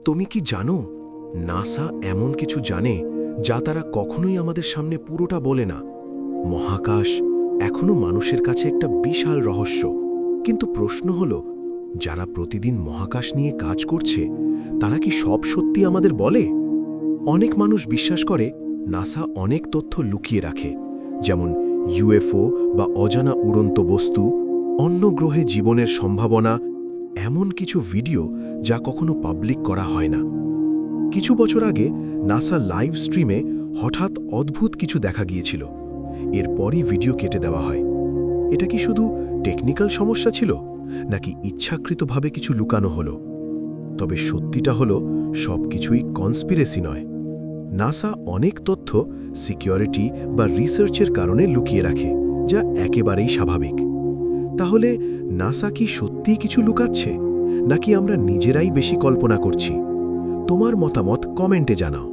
তুমি কি জানো নাসা এমন কিছু জানে যা তারা কখনোই আমাদের সামনে পুরোটা বলে না? মহাকাশ এখনো মানুষের কাছে একটা বিশাল রহস্য। কিন্তু প্রশ্ন হলো, যারা প্রতিদিন মহাকাশ নিয়ে কাজ করছে তারা কি সব সত্যি আমাদের বলে? অনেক মানুষ বিশ্বাস করে নাসা অনেক তথ্য লুকিয়ে রাখে, যেমন ইউএফও বা অজানা উড়ন্ত বস্তু, অন্য গ্রহে জীবনের সম্ভাবনা, এমন কিছু ভিডিও যা কখনো পাবলিক করা হয় না। কিছু বছর আগে নাসা লাইভ স্ট্রিমে হঠাৎ অদ্ভুত কিছু দেখা গিয়েছিল। এরপরই ভিডিও কেটে দেওয়া হয়। এটা কি শুধু টেকনিক্যাল সমস্যা ছিল, নাকি ইচ্ছাকৃতভাবে কিছু লুকানো হলো? তবে সত্যিটা হলো, সবকিছুই কনস্পিরেসি নয়। নাসা অনেক তথ্য সিকিউরিটি বা রিসার্চের কারণে লুকিয়ে রাখে, যা একেবারেই স্বাভাবিক। তাহলে নাসা কি সত্যিই কিছু লুকাচ্ছে, নাকি আমরা নিজেরাই বেশি কল্পনা করছি? তোমার মতামত কমেন্টে জানাও।